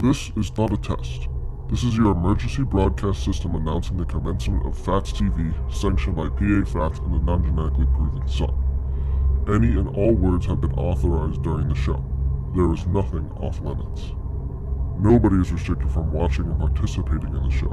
This is not a test. This is your emergency broadcast system announcing the commencement of Phatts TV, sanctioned by PA Phatts and the non-genetically proven Sun. Any and all words have been authorized during the show. There is nothing off limits. Nobody is restricted from watching or participating in the show.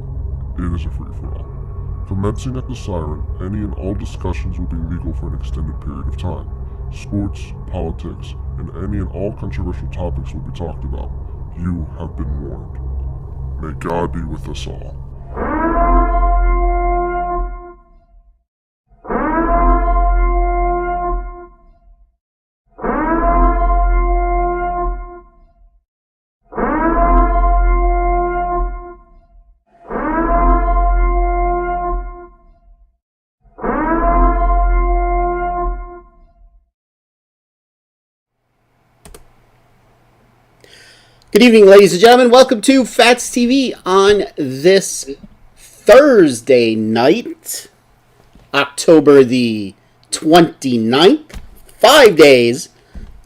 It is a free-for-all. Commencing at the siren, any and all discussions will be legal for an extended period of time. Sports, politics, and any and all controversial topics will be talked about. You have been warned. May God be with us all. Good evening, ladies and gentlemen. Welcome to Phatts TV on this Thursday night, October the 29th, 5 days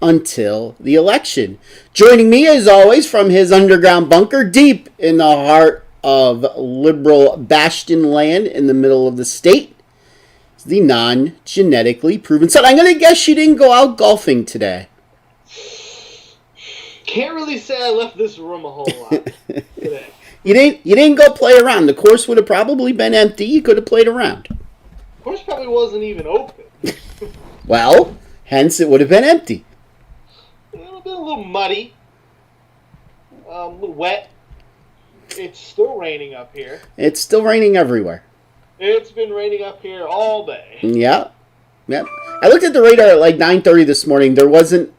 until the election. Joining me, as always, from his underground bunker deep in the heart of liberal bastion land in the middle of the state, is the non-genetically proven Sun. I'm going to guess you didn't go out golfing today. Can't really say I left this room a whole lot today. You didn't go play around. The course would have probably been empty. You could have played around. The course probably wasn't even open. Well, hence it would have been empty. It would have been a little muddy, a little wet. It's still raining up here. It's still raining everywhere. It's been raining up here all day. Yeah. I looked at the radar at like 9:30 this morning. There wasn't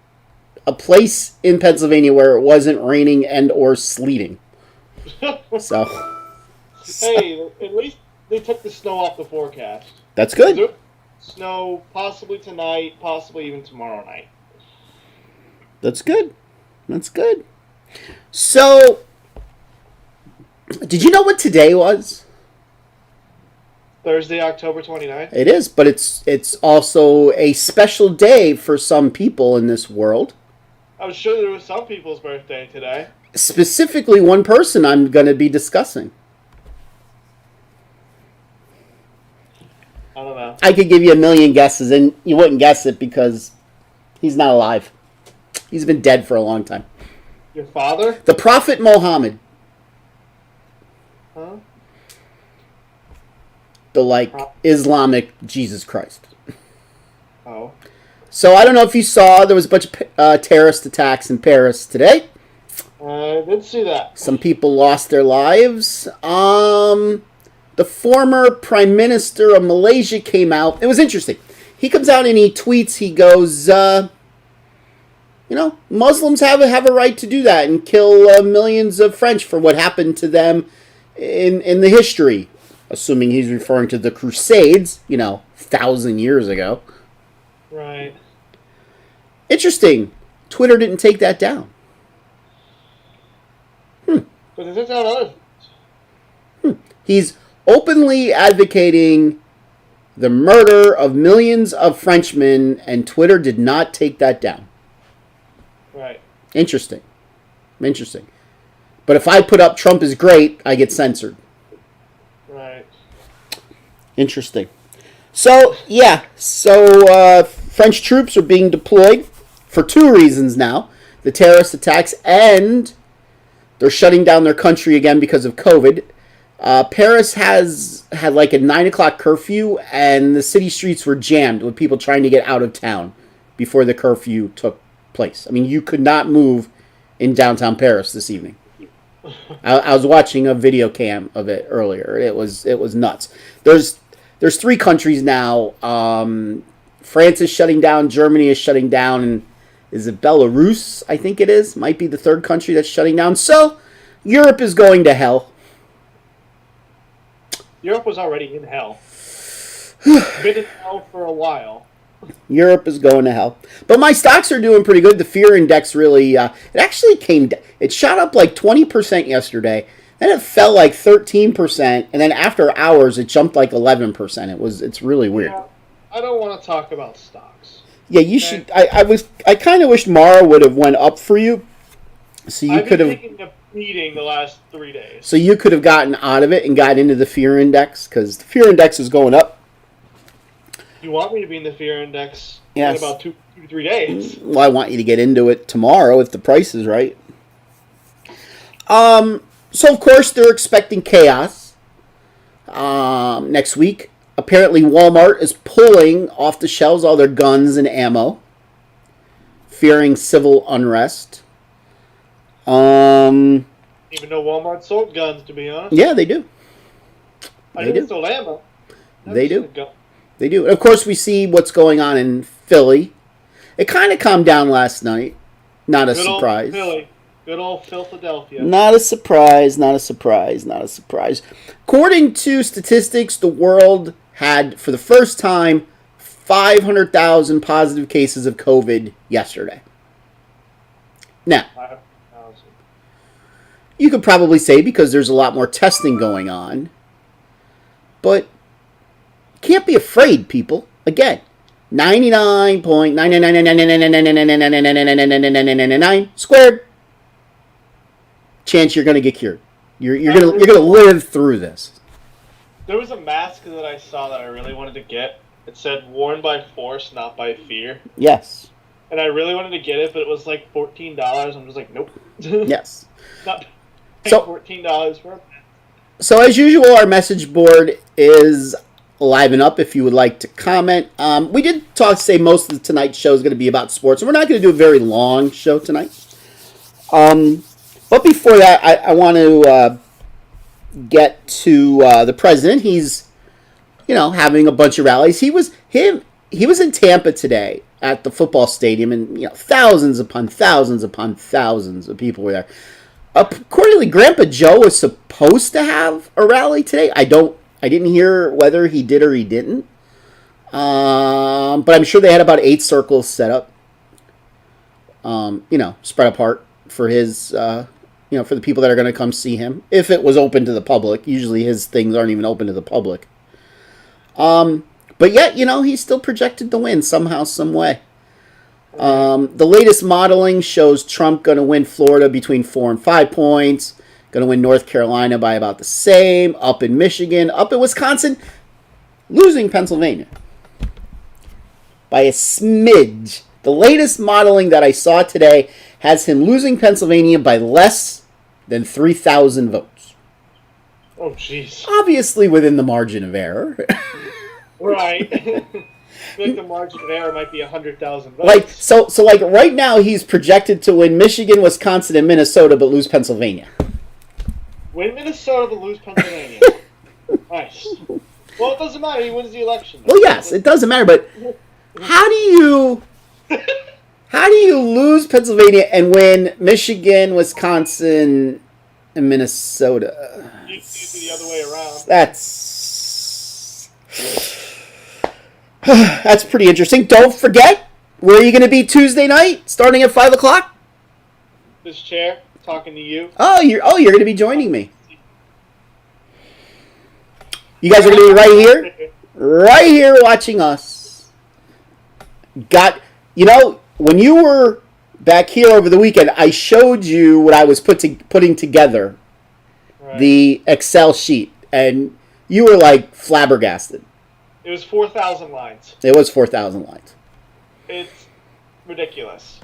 a place in Pennsylvania where it wasn't raining and or sleeting. So hey, at least they took the snow off the forecast. That's good. Snow possibly tonight, possibly even tomorrow night. That's good. So, did you know what today was? Thursday, October 29th? It is, but it's also a special day for some people in this world. I'm sure there was some people's birthday today. Specifically, one person I'm going to be discussing. I don't know. I could give you a million guesses, and you wouldn't guess it because he's not alive. He's been dead for a long time. Your father? The Prophet Muhammad. Huh? The, Islamic Jesus Christ. Oh. So, I don't know if you saw, there was a bunch of terrorist attacks in Paris today. I did see that. Some people lost their lives. The former Prime Minister of Malaysia came out. It was interesting. He comes out and he tweets, he goes, Muslims have a right to do that and kill millions of French for what happened to them in the history. Assuming he's referring to the Crusades, 1,000 years ago. Right. Interesting. Twitter didn't take that down. But they took down other things. He's openly advocating the murder of millions of Frenchmen, and Twitter did not take that down. Right. Interesting. But if I put up Trump is great, I get censored. Right. Interesting. So, French troops are being deployed for two reasons now. The terrorist attacks, and they're shutting down their country again because of COVID. Paris had like a 9 o'clock curfew, and the city streets were jammed with people trying to get out of town before the curfew took place. I mean, you could not move in downtown Paris this evening. I was watching a video cam of it earlier. It was nuts. There's three countries now. France is shutting down. Germany is shutting down. And is it Belarus? I think it is. Might be the third country that's shutting down. So, Europe is going to hell. Europe was already in hell. Been in hell for a while. Europe is going to hell. But my stocks are doing pretty good. The fear index really, it actually it shot up like 20% yesterday. Then it fell like 13%. And then after hours, it jumped like 11%. It's really weird. Yeah, I don't want to talk about stocks. Yeah, you should. I kind of wished Mara would have went up for you, so you could have. eating the last 3 days. So you could have gotten out of it and got into the fear index because the fear index is going up. You want me to be in the fear index Yes. in about 2 to 3 days? Well, I want you to get into it tomorrow if the price is right. So of course they're expecting chaos next week. Apparently Walmart is pulling off the shelves all their guns and ammo, fearing civil unrest. Even though Walmart sold guns, to be honest. Yeah, they do. I They know do. sold ammo. They do. Never sold a gun. They do. And of course, we see what's going on in Philly. It kind of calmed down last night. Not a Good old surprise. Philly. Good old Philadelphia. Not a surprise. Not a surprise. Not a surprise. According to statistics, the world had, for the first time, 500,000 positive cases of COVID yesterday. Now, 5,000. you could probably say because there's a lot more testing going on. But can't be afraid, people. Again, 99.999999999999999 squared chance you're going to get cured. You're going to live through this. There was a mask that I saw that I really wanted to get. It said worn by force, not by fear. Yes. And I really wanted to get it, but it was like $14. I'm just like, nope. Yes. Not paying So- $14 for it. So as usual, our message board is liven up if you would like to comment. We did say most of tonight's show is going to be about sports, and we're not going to do a very long show tonight. But before that, I want to get to the president. He's, having a bunch of rallies. He was in Tampa today at the football stadium, and thousands upon thousands upon thousands of people were there. Accordingly, Grandpa Joe was supposed to have a rally today. I didn't hear whether he did or he didn't. But I'm sure they had about 8 circles set up. Spread apart for his, for the people that are going to come see him. If it was open to the public. Usually his things aren't even open to the public. But yet, he's still projected to win somehow, some way. The latest modeling shows Trump going to win Florida between 4 and 5 points. Going to win North Carolina by about the same. Up in Michigan. Up in Wisconsin. Losing Pennsylvania by a smidge. The latest modeling that I saw today has him losing Pennsylvania by less than 3,000 votes. Oh, jeez. Obviously within the margin of error. Right. I think the margin of error might be 100,000 votes. So right now he's projected to win Michigan, Wisconsin, and Minnesota, but lose Pennsylvania. Win Minnesota, but lose Pennsylvania. Nice. Well, it doesn't matter. He wins the election. Well, yes, it doesn't matter, but how do you lose Pennsylvania and win Michigan, Wisconsin, and Minnesota? You do the other way around. That's pretty interesting. Don't forget, where are you going to be Tuesday night, starting at 5 o'clock? This chair, talking to you. Oh, you're going to be joining me. You guys are going to be right here watching us. When you were back here over the weekend, I showed you what I was putting together, Right. the Excel sheet, and you were like flabbergasted. It was 4,000 lines. It was 4,000 lines. It's ridiculous.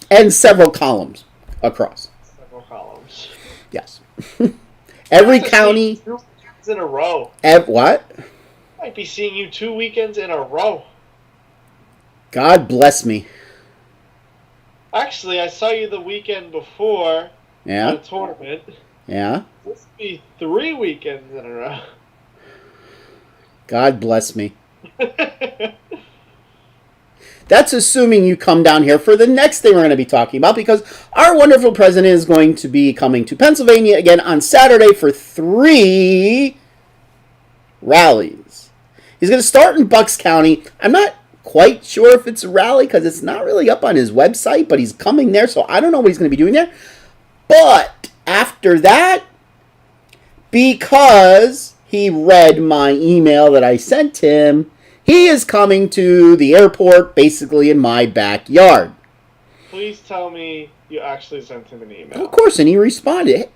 And several columns across. Several columns. Yes. Every I've county. seen 2 weekends in a row. What? Might be seeing you 2 weekends in a row. God bless me. Actually, I saw you the weekend before Yeah? the tournament. Yeah? This would be 3 weekends in a row. God bless me. That's assuming you come down here for the next thing we're going to be talking about, because our wonderful president is going to be coming to Pennsylvania again on Saturday for 3 rallies. He's going to start in Bucks County. I'm not quite sure if it's a rally because it's not really up on his website, but he's coming there, so I don't know what he's going to be doing there. But after that, because he read my email that I sent him, he is coming to the airport basically in my backyard. Please tell me you actually sent him an email. Of course, and he responded.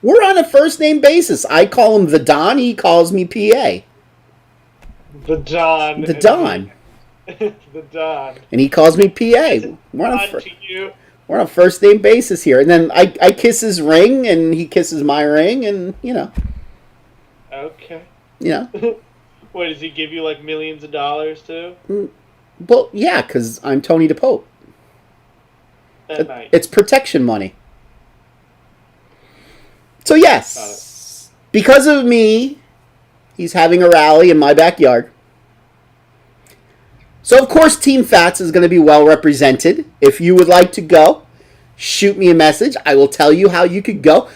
We're on a first name basis. I call him the Don. He calls me PA. The Don. The Don. The Don. And he calls me PA. We're on a first name basis here. And then I kiss his ring, and he kisses my ring, and, you know. Okay. You know. What, does he give you, like, millions of dollars, too? Well, yeah, because I'm Tony DePope. That night. It's protection money. So, yes. Because of me, he's having a rally in my backyard. So, of course, Team Phatts is going to be well represented. If you would like to go, shoot me a message. I will tell you how you could go.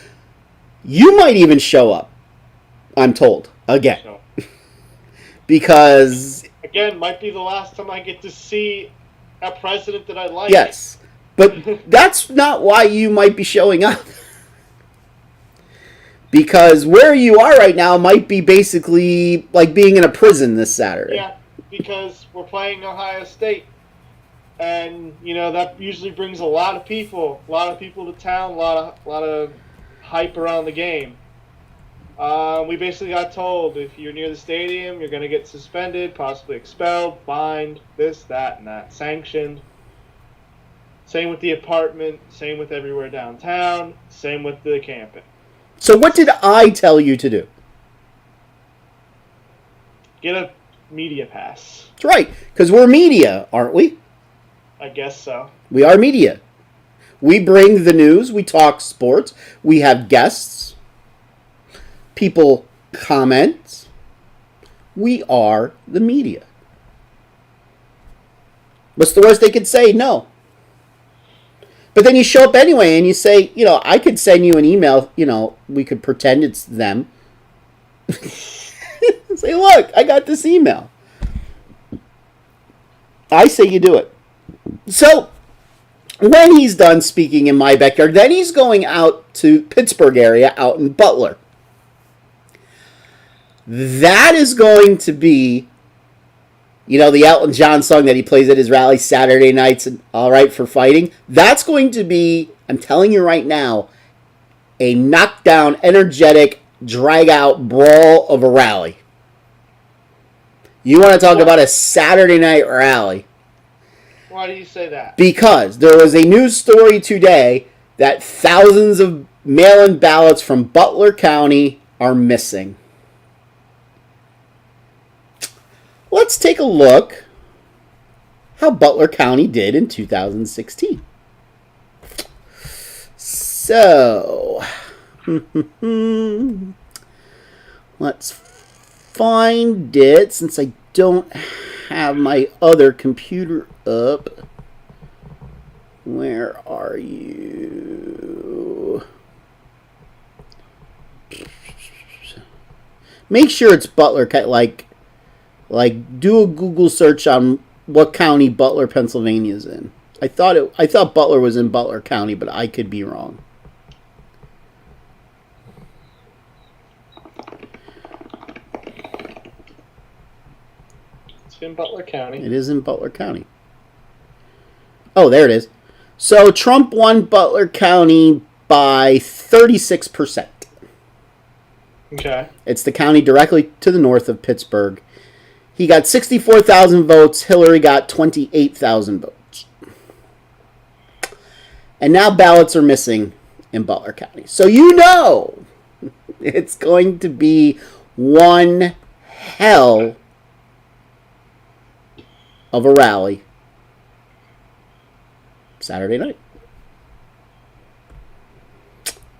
You might even show up, I'm told, again. So, because... Again, might be the last time I get to see a president that I like. Yes, but that's not why you might be showing up. Because where you are right now might be basically like being in a prison this Saturday. Yeah, because we're playing Ohio State. And, you know, that usually brings a lot of people to town, a lot of hype around the game. We basically got told if you're near the stadium, you're going to get suspended, possibly expelled, fined, this, that, and that, sanctioned. Same with the apartment, same with everywhere downtown, same with the camping. So what did I tell you to do? Get a media pass. That's right, because we're media, aren't we? I guess so. We are media. We bring the news, we talk sports, we have guests, people comment. We are the media. What's the worst they could say? No. But then you show up anyway and you say, you know, I could send you an email, you know, we could pretend it's them. Say, look, I got this email. I say you do it. So, when he's done speaking in my backyard, then he's going out to Pittsburgh area, out in Butler. That is going to be, you know, the Elton John song that he plays at his rally Saturday nights, and All Right for Fighting. That's going to be, I'm telling you right now, a knockdown, energetic, drag-out brawl of a rally. You want to talk about a Saturday night rally. Why do you say that? Because there was a news story today that thousands of mail-in ballots from Butler County are missing. Let's take a look how Butler County did in 2016. So, let's find it since I don't have my other computer up. Where are you? Make sure it's Butler, like do a Google search on what county Butler, Pennsylvania is in. I thought Butler was in Butler County, but I could be wrong. It's in Butler County. It is in Butler County. Oh, there it is. So Trump won Butler County by 36%. Okay. It's the county directly to the north of Pittsburgh. He got 64,000 votes. Hillary got 28,000 votes. And now ballots are missing in Butler County. So you know it's going to be one hell of a rally Saturday night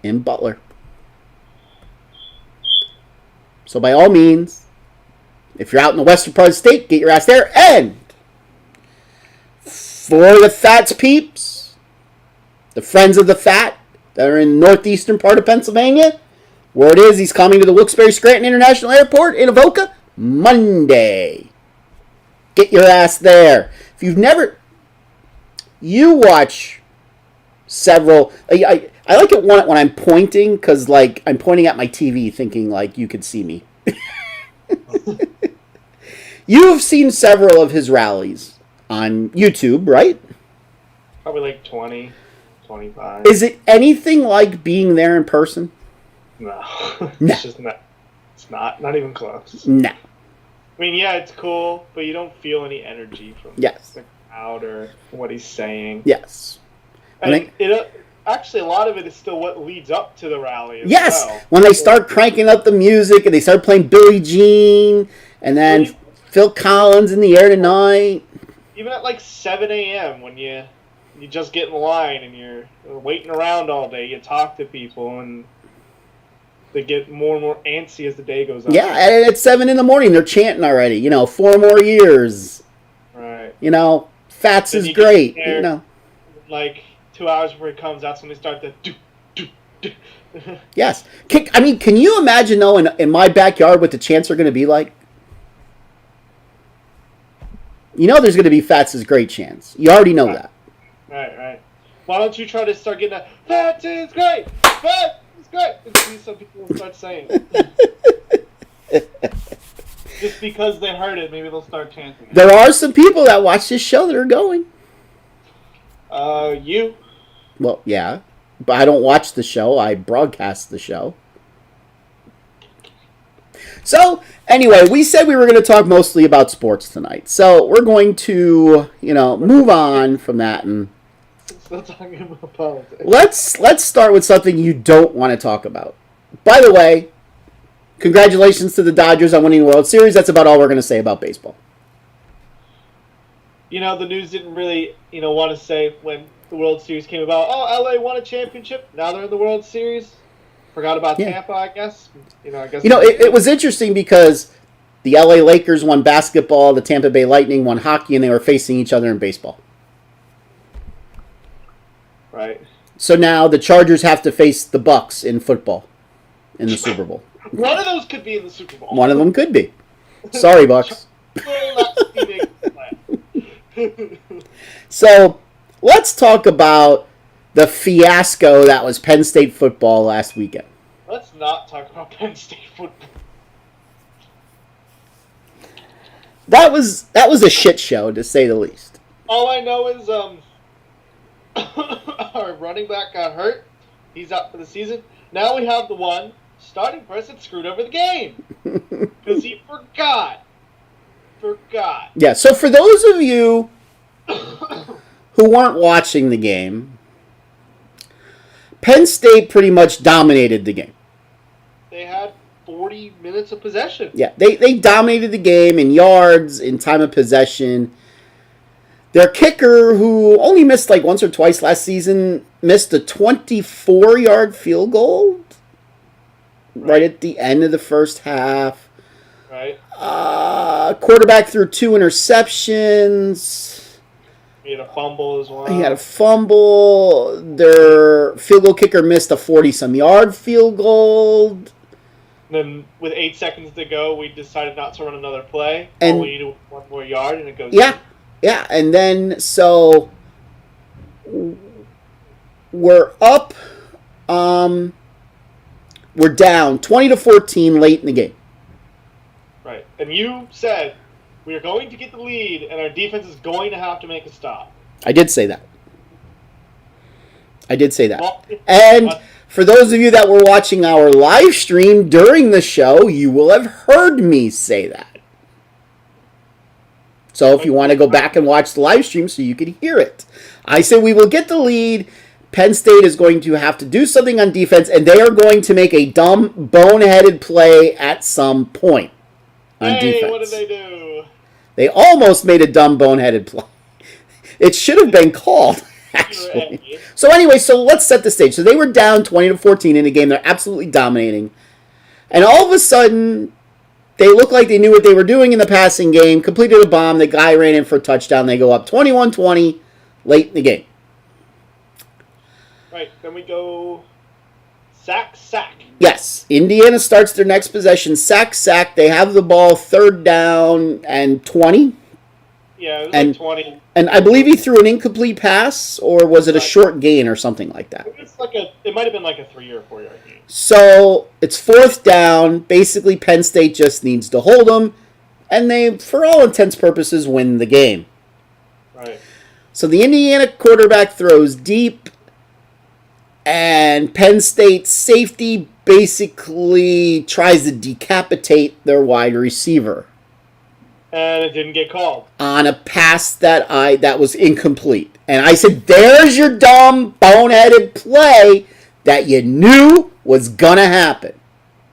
in Butler. So by all means, if you're out in the western part of the state, get your ass there. And for the Phatts peeps, the friends of the Phat that are in the northeastern part of Pennsylvania, word is he's coming to the Wilkes-Barre-Scranton International Airport in Avoca Monday. Get your ass there. If you've never... You watch several... I like it when I'm pointing, because like I'm pointing at my TV thinking like you could see me. You've seen several of his rallies on YouTube, right? Probably like 20, 25. Is it anything like being there in person? No. No. It's just not. It's not even close. No. I mean, yeah, it's cool, but you don't feel any energy from Yes. the crowd or what he's saying. Yes. And actually, a lot of it is still what leads up to the rally as Yes. well. When they start cranking up the music and they start playing Billie Jean and then Phil Collins in the air tonight. Even at like 7 a.m. when you just get in line and you're waiting around all day, you talk to people and they get more and more antsy as the day goes on. Yeah, and at 7 in the morning, they're chanting already. 4 more years. Right. Phatts is great. Like 2 hours before he comes out, somebody start to Yes. Can you imagine, though, in my backyard what the chants are going to be like? There's going to be Phatts is great chants. You already know that. Right. Why don't you try to start getting that, Phatts is great! Phatts is great! And see some people will start saying it. Just because they heard it, maybe they'll start chanting it. There are some people that watch this show that are going. You? Well, yeah. But I don't watch the show. I broadcast the show. So, anyway, we said we were going to talk mostly about sports tonight. So, we're going to, move on from that and Still talking about politics. let's start with something you don't want to talk about. By the way, congratulations to the Dodgers on winning the World Series. That's about all we're going to say about baseball. The news didn't really, want to say when the World Series came about, LA won a championship. Now they're in the World Series. Forgot about Tampa, I guess. It was interesting because the LA Lakers won basketball, the Tampa Bay Lightning won hockey, and they were facing each other in baseball. Right. So now the Chargers have to face the Bucks in football in the Super Bowl. One of those could be in the Super Bowl. One of them could be. Sorry, Bucks. So let's talk about the fiasco that was Penn State football last weekend. Let's not talk about Penn State football. That was a shit show, to say the least. All I know is our running back got hurt. He's out for the season. Now we have the one starting person screwed over the game because he forgot. Yeah. So for those of you who weren't watching the game, Penn State pretty much dominated the game. They had 40 minutes of possession. Yeah, they dominated the game in yards, in time of possession. Their kicker, who only missed like once or twice last season, missed a 24-yard field goal right at the end of the first half. Right. Quarterback threw 2 interceptions. He had a fumble as well. He had a fumble. Their field goal kicker missed a 40-some-yard field goal. Then with 8 seconds to go, we decided not to run another play. And we needed 1 more yard, and it goes. Yeah. Yeah, and then so we're up. We're down 20-14 late in the game. Right, and you said we are going to get the lead, and our defense is going to have to make a stop. I did say that. And for those of you that were watching our live stream during the show, you will have heard me say that. So if you want to go back and watch the live stream so you can hear it. I said we will get the lead. Penn State is going to have to do something on defense, and they are going to make a dumb, boneheaded play at some point on defense. What did they do? They almost made a dumb, boneheaded play. It should have been called, actually. So anyway, let's set the stage. So they were down 20-14 in a game they're absolutely dominating. And all of a sudden, they looked like they knew what they were doing in the passing game, completed a bomb, the guy ran in for a touchdown, they go up 21-20 late in the game. Right, then we go sack. Yes, Indiana starts their next possession, sack. They have the ball 3rd down and 20. Yeah, it was like 20. And I believe he threw an incomplete pass, or was it a short gain or something like that? It might have been like a 3 or 4 yard gain. So it's 4th down. Basically, Penn State just needs to hold them, and they, for all intents and purposes, win the game. Right. So the Indiana quarterback throws deep, and Penn State safety basically tries to decapitate their wide receiver. And it didn't get called. On a pass that was incomplete. And I said, there's your dumb, boneheaded play that you knew was going to happen.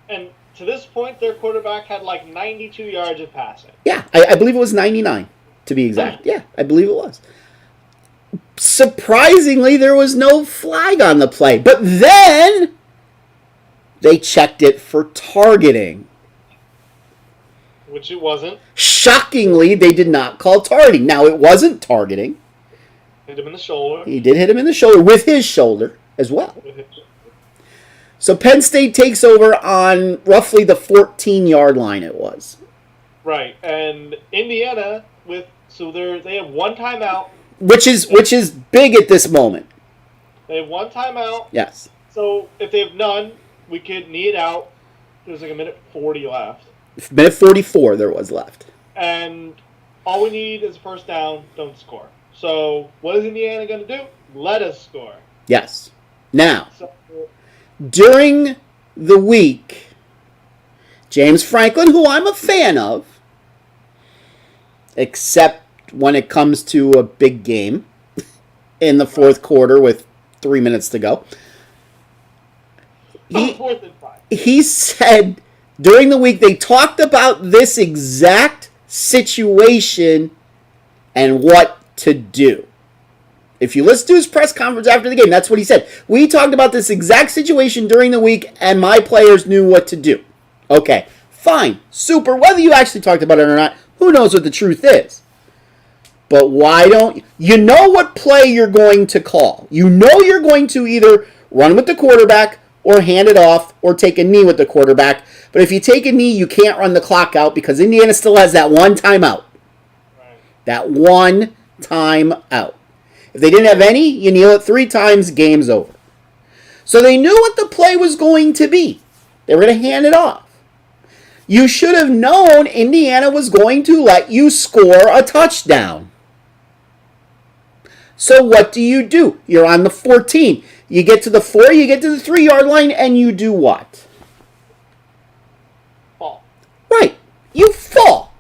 And to this point, their quarterback had like 92 yards of passing. Yeah, I believe it was 99, to be exact. Yeah, I believe it was. Surprisingly, there was no flag on the play. But then they checked it for targeting. Which it wasn't. Shockingly, they did not call targeting. Now, it wasn't targeting. Hit him in the shoulder. He did hit him in the shoulder with his shoulder as well. So Penn State takes over on roughly the 14-yard line it was. Right. And Indiana, they have one timeout. Which is big at this moment. They have one timeout. Yes. So if they have none, we could knee it out. There's like a minute 40 left. Minute 44 there was left. And all we need is first down, don't score. So what is Indiana going to do? Let us score. Yes. Now, during the week, James Franklin, who I'm a fan of, except when it comes to a big game in the fourth quarter with 3 minutes to go, he said during the week they talked about this exact situation and what to do. If you listen to his press conference after the game, that's what he said. We talked about this exact situation during the week and my players knew what to do. Okay, fine, super. Whether you actually talked about it or not, who knows what the truth is. But why don't you know what play you're going to call? You know you're going to either run with the quarterback or hand it off or take a knee with the quarterback. But if you take a knee, you can't run the clock out because Indiana still has that one timeout. Right. That one timeout. If they didn't have any, you kneel it 3 times, game's over. So they knew what the play was going to be. They were going to hand it off. You should have known Indiana was going to let you score a touchdown. So what do? You're on the 14. You get to the 4, you get to the 3-yard line, and you do what? Fall. Right. You fall.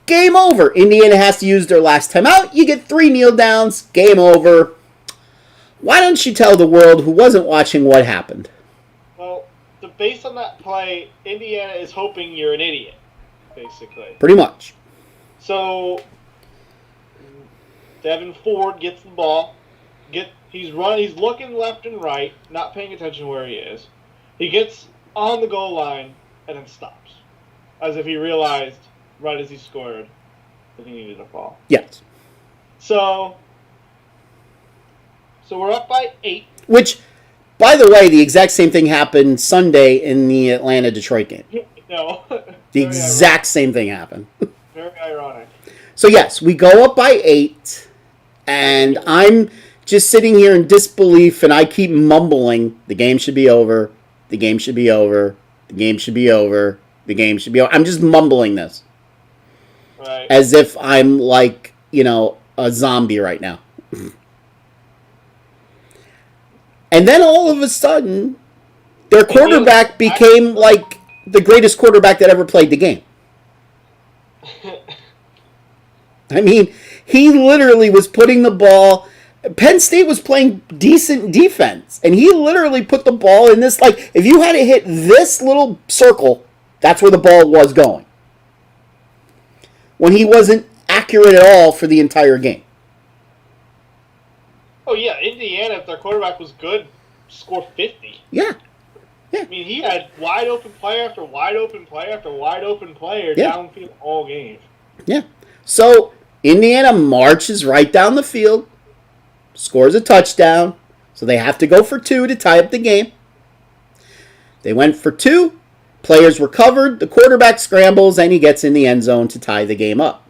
Game over. Indiana has to use their last timeout. You get 3 kneel downs. Game over. Why don't you tell the world who wasn't watching what happened? Well, based on that play, Indiana is hoping you're an idiot, basically. Pretty much. So Devin Ford gets the ball. He's looking left and right, not paying attention where he is. He gets on the goal line and then stops, as if he realized right as he scored that he needed a fall. Yes. So we're up by 8. Which, by the way, the exact same thing happened Sunday in the Atlanta-Detroit game. No. The exact same thing happened. Very ironic. So yes, we go up by 8, and I'm just sitting here in disbelief, and I keep mumbling, the game should be over, the game should be over, the game should be over, the game should be over. I'm just mumbling this. Right. As if I'm like, a zombie right now. And then all of a sudden, their quarterback became like the greatest quarterback that ever played the game. I mean, he literally was putting the ball. Penn State was playing decent defense, and he literally put the ball in this, like, if you had to hit this little circle, that's where the ball was going. When he wasn't accurate at all for the entire game. Oh, yeah, Indiana, if their quarterback was good, score 50. Yeah. I mean, he had wide open play after wide open play after wide open player downfield all game. Yeah. So, Indiana marches right down the field, scores a touchdown, so they have to go for 2 to tie up the game. They went for 2, players were covered, the quarterback scrambles, and he gets in the end zone to tie the game up.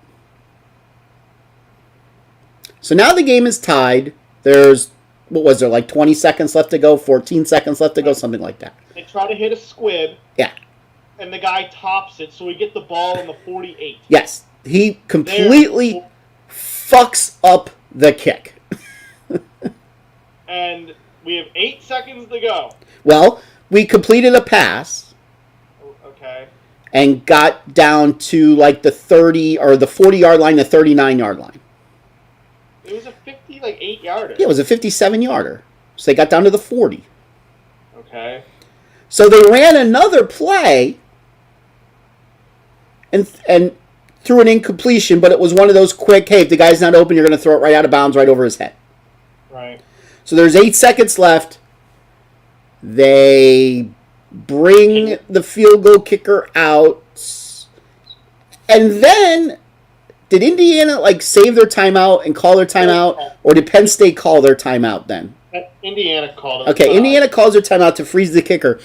So now the game is tied. There's, like 20 seconds left to go, 14 seconds left to go, something like that. They try to hit a squib. Yeah. And the guy tops it, so we get the ball in the 48. Yes. He completely fucks up the kick. And we have 8 seconds to go. Well, We completed a pass. Okay. And got down to like the 30 or the 40-yard line, the 39-yard line. It was a 8-yarder. Yeah, it was a 57-yarder. So they got down to the 40. Okay. So they ran another play and threw an incompletion, but it was one of those quick, hey, if the guy's not open, you're going to throw it right out of bounds right over his head. Right. So there's 8 seconds left. They bring the field goal kicker out. And then, did Indiana save their timeout and call their timeout? Or did Penn State call their timeout then? Indiana called it. Okay, Indiana calls their timeout to freeze the kicker.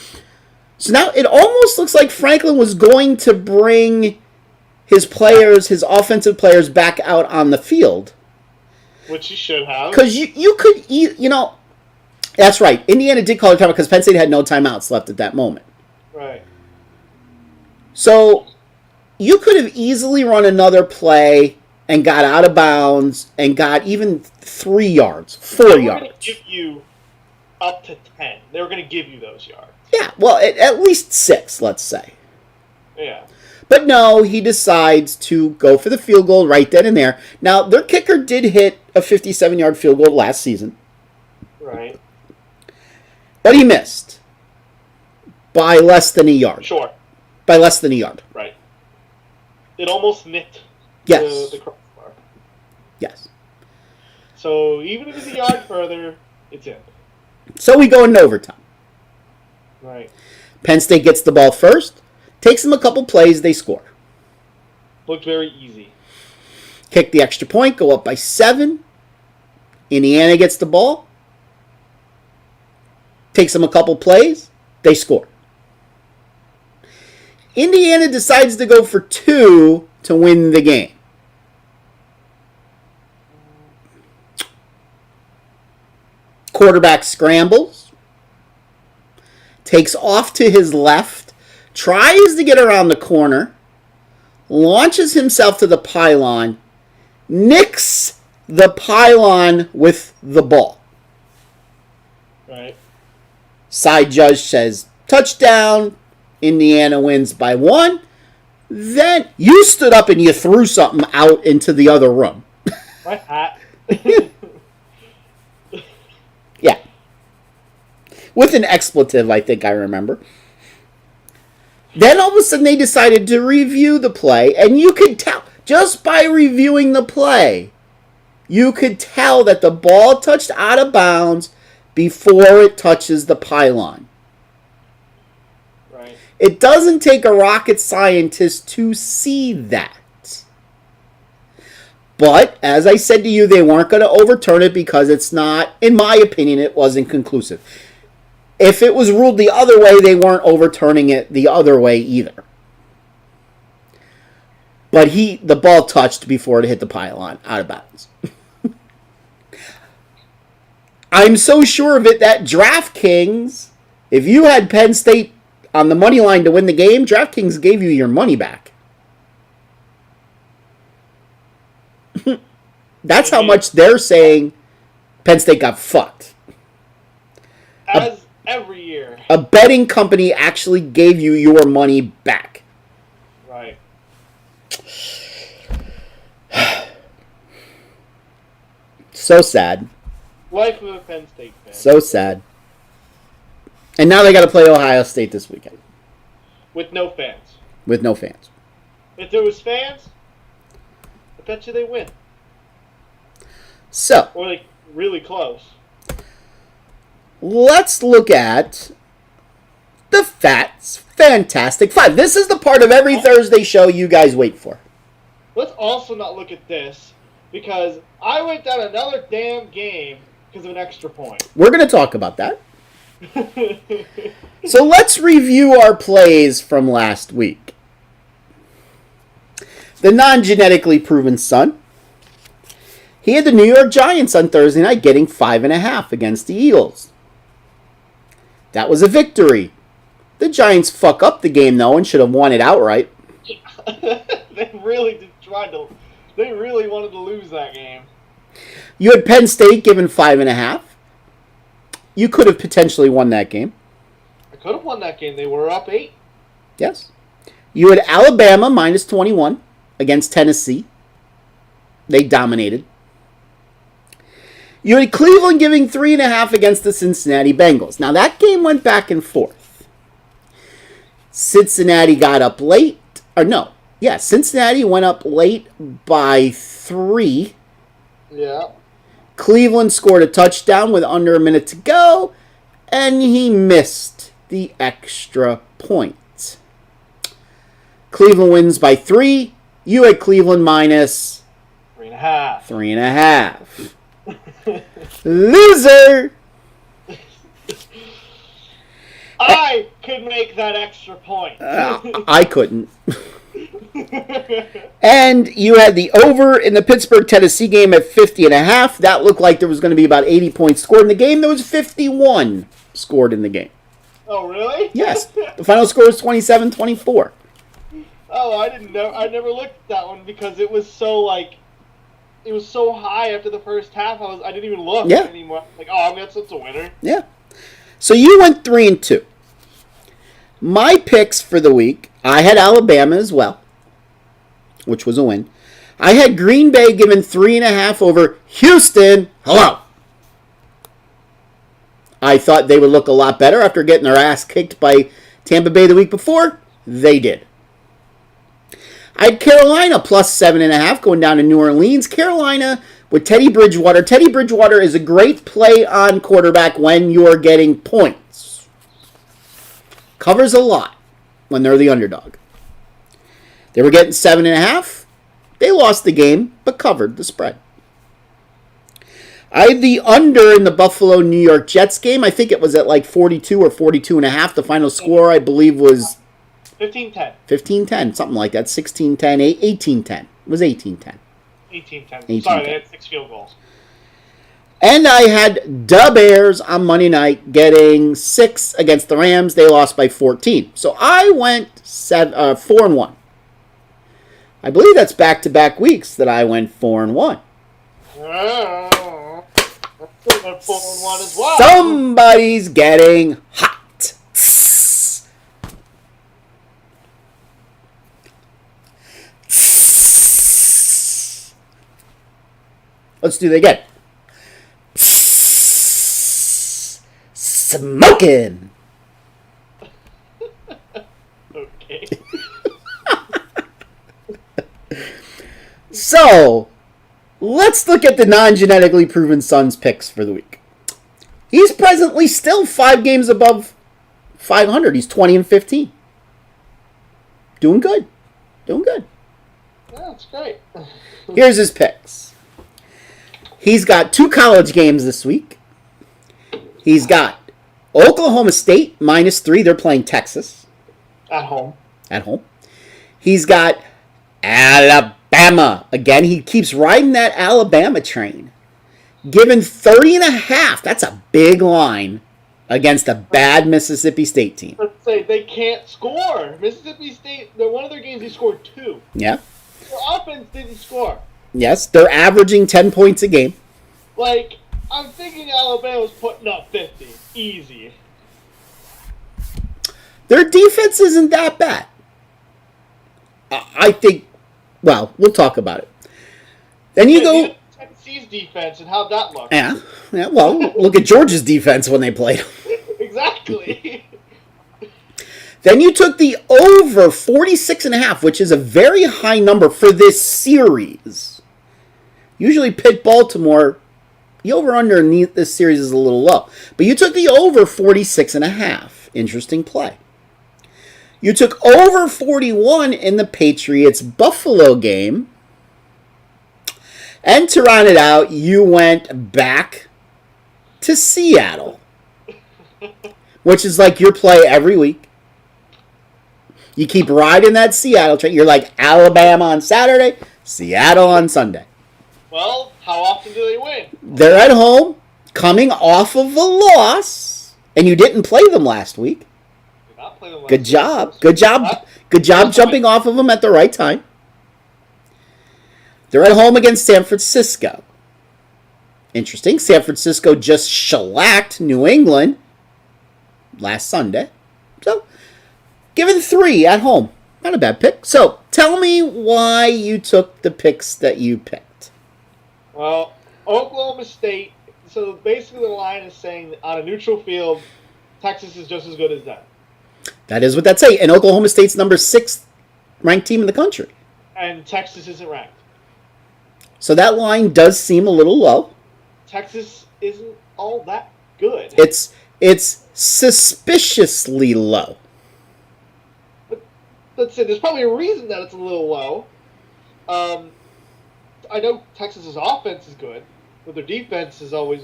So now it almost looks like Franklin was going to bring his players, his offensive players, back out on the field. Which he should have. Because you could, that's right. Indiana did call their timeout because Penn State had no timeouts left at that moment. Right. So you could have easily run another play and got out of bounds and got even 3 yards, 4 yards. They were going to give you up to 10. They were going to give you those yards. Yeah, well, at least 6, let's say. Yeah. But no, he decides to go for the field goal right then and there. Now, their kicker did hit a 57-yard field goal last season. Right. But he missed by less than a yard. Sure. By less than a yard. Right. It almost nicked Yes. the crossbar. Yes. So even if it's a yard further, it's in. So we go into overtime. Right. Penn State gets the ball first. Takes them a couple plays. They score. Looked very easy. Kick the extra point. Go up by 7. Indiana gets the ball. Takes them a couple plays. They score. Indiana decides to go for 2 to win the game. Quarterback scrambles. Takes off to his left. Tries to get around the corner. Launches himself to the pylon. Nicks the pylon with the ball. Right. Side judge says, touchdown. Indiana wins by 1. Then you stood up and you threw something out into the other room. My hat. Yeah. With an expletive, I think I remember. Then all of a sudden they decided to review the play, and you could tell, just by reviewing the play, you could tell that the ball touched out of bounds before it touches the pylon. Right. It doesn't take a rocket scientist to see that. But, as I said to you, they weren't going to overturn it because it's not, in my opinion, it wasn't conclusive. If it was ruled the other way, they weren't overturning it the other way either. But the ball touched before it hit the pylon, out of bounds. I'm so sure of it that DraftKings, if you had Penn State on the money line to win the game, DraftKings gave you your money back. That's how much they're saying Penn State got fucked. As every year. A betting company actually gave you your money back. Right. So sad. Life of a Penn State fan. So sad. And now they got to play Ohio State this weekend. With no fans. With no fans. If there was fans, I bet you they win. So, Or really close. let's look at the Phatts Fantastic Five. This is the part of every Thursday show you guys wait for. Let's also not look at this, because I went down another damn game because of an extra point. We're going to talk about that. So let's review our plays from last week. The non-genetically proven son. He had the New York Giants on Thursday night getting 5.5 against the Eagles. That was a victory. The Giants fuck up the game, though, and should have won it outright. They really they really wanted to lose that game. You had Penn State given 5.5. You could have potentially won that game. I could have won that game. They were up 8. Yes. You had Alabama minus 21 against Tennessee. They dominated. You had Cleveland giving 3.5 against the Cincinnati Bengals. Now, that game went back and forth. Cincinnati got up late. Cincinnati went up late by 3. Yeah. Cleveland scored a touchdown with under a minute to go, and he missed the extra point. Cleveland wins by 3. You had Cleveland minus 3.5. 3.5. Loser! I could make that extra point. I couldn't. And you had the over in the Pittsburgh-Tennessee game at 50.5. That looked like there was going to be about 80 points scored in the game. There was 51 scored in the game. Oh, really? Yes. The final score was 27-24. Oh, I didn't know. I never looked at that one because it was so high after the first half. I didn't even look anymore. Like, I guess it's a winner. Yeah. So you went 3-2. My picks for the week, I had Alabama as well, which was a win. I had Green Bay given 3.5 over Houston. Hello. I thought they would look a lot better after getting their ass kicked by Tampa Bay the week before. They did. I had Carolina plus 7.5 going down to New Orleans. Carolina with Teddy Bridgewater. Teddy Bridgewater is a great play on quarterback when you're getting points. Covers a lot when they're the underdog. They were getting 7.5. They lost the game, but covered the spread. I had the under in the Buffalo-New York Jets game. I think it was at like 42 or 42.5. The final score, I believe, was 15-10. 15-10, something like that. 16-10, 18-10. It was 18-10. 18-10. Sorry, they had 6 field goals. And I had the Bears on Monday night getting 6 against the Rams. They lost by 14. So I went 4-1. I believe that's back-to-back weeks that I went 4-1. I went 4-1 as well. Somebody's getting hot. Let's do that again. Smoking. Okay. So, let's look at the non-genetically proven son's picks for the week. He's presently still 5 games above 500. He's 20-15. Doing good. Yeah, that's great. Here's his picks. He's got 2 college games this week. He's got Oklahoma State -3. They're playing Texas. At home. He's got Alabama. Again, he keeps riding that Alabama train. Given 30.5. That's a big line against a bad Mississippi State team. Let's say they can't score. Mississippi State, one of their games, he scored 2. Yeah. Their offense didn't score. Yes, they're averaging 10 points a game. Like, I'm thinking Alabama's putting up 50. Easy. Their defense isn't that bad. I think, well, we'll talk about it. Then you go... Tennessee's defense and how'd that look? Yeah, well, look at Georgia's defense when they played. Exactly. Then you took the over 46.5, which is a very high number for this series. Usually Pitt Baltimore, the over-under in this series is a little low. But you took the over 46.5. Interesting play. You took over 41 in the Patriots-Buffalo game. And to round it out, you went back to Seattle. Which is like your play every week. You keep riding that Seattle train. You're like Alabama on Saturday, Seattle on Sunday. Well, how often do they win? They're at home, coming off of a loss, and you didn't play them last week. Did not play them last Good week. job. Good job jumping off of them at the right time. They're at home against San Francisco. Interesting. San Francisco just shellacked New England last Sunday. So, given 3 at home. Not a bad pick. So, tell me why you took the picks that you picked. Well, Oklahoma State. So basically, the line is saying on a neutral field, Texas is just as good as them. That is what that's saying. And Oklahoma State's number 6 ranked team in the country. And Texas isn't ranked. So that line does seem a little low. Texas isn't all that good. It's suspiciously low. But let's say there's probably a reason that it's a little low. I know Texas's offense is good, but their defense is always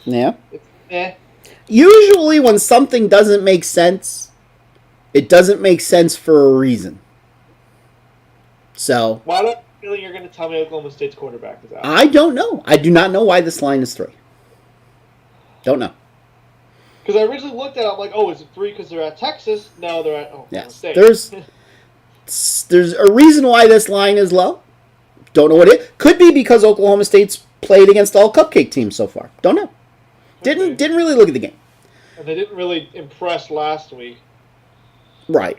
Yeah. Usually when something doesn't make sense, it doesn't make sense for a reason. So Why do I feel you're going to tell me Oklahoma State's quarterback is out? I don't know. I do not know why this line is 3. Don't know. Because I originally looked at it, I'm like, oh, is it 3 because they're at Texas? No, they're at Oklahoma State. There's a reason why this line is low. Don't know what it could be because Oklahoma State's played against all cupcake teams so far. Don't know. Didn't really look at the game. And they didn't really impress last week. Right.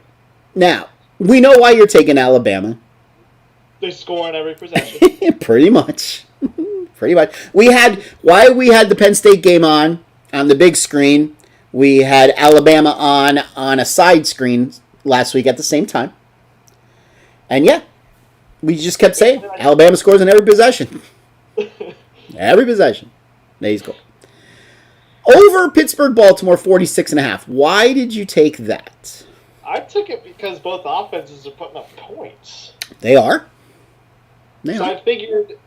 Now, we know why you're taking Alabama. They score on every possession. Pretty much. Pretty much. We had the Penn State game on the big screen. We had Alabama on a side screen last week at the same time. And yeah, we just kept saying Alabama scores on every possession. Every possession. They score. Over Pittsburgh-Baltimore 46.5. Why did you take that? I took it because both offenses are putting up points. They are. I figured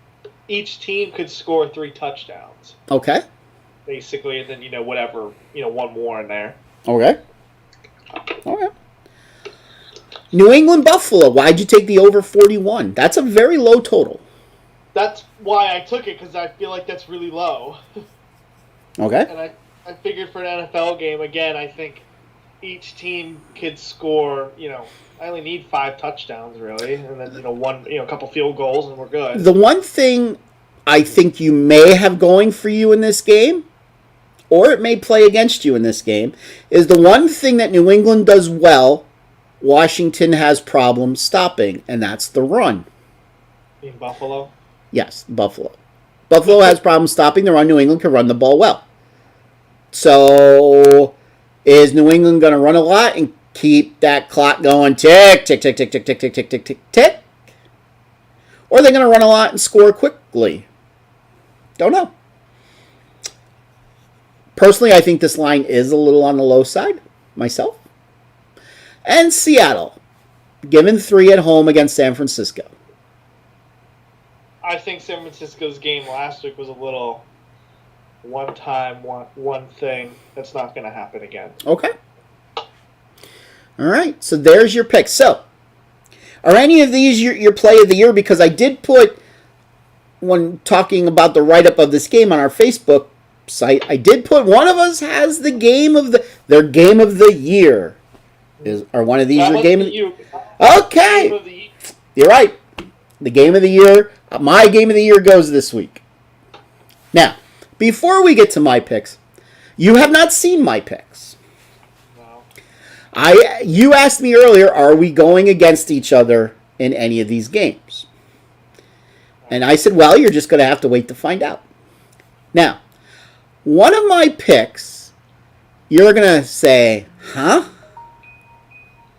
each team could score 3 touchdowns. Okay. Basically, and then, whatever, one more in there. Okay. New England Buffalo. Why'd you take the over 41? That's a very low total. That's why I took it, because I feel like that's really low. Okay. And I figured for an NFL game, again, I think each team could score, I only need 5 touchdowns, really. And then, a couple field goals, and we're good. The one thing I think you may have going for you in this game, or it may play against you in this game, is the one thing that New England does well, Washington has problems stopping, and that's the run. In Buffalo? Yes, Buffalo. Buffalo has problems stopping the run. New England can run the ball well. So, is New England going to run a lot and keep that clock going tick, tick, tick, tick, tick, tick, tick, tick, tick, tick, tick? Or are they going to run a lot and score quickly? Don't know. Personally, I think this line is a little on the low side, myself. And Seattle, given 3 at home against San Francisco. I think San Francisco's game last week was a little one thing that's not going to happen again. Okay. All right, so there's your pick. So, are any of these your play of the year? Because I did put, when talking about the write-up of this game on our Facebook site, I did put one of us has their game of the year. Are one of these your game of the year? Okay. You're right. The game of the year. My game of the year goes this week. Now, before we get to my picks, you have not seen my picks. No. You asked me earlier, are we going against each other in any of these games? And I said, well, you're just going to have to wait to find out. Now, one of my picks, you're going to say, huh?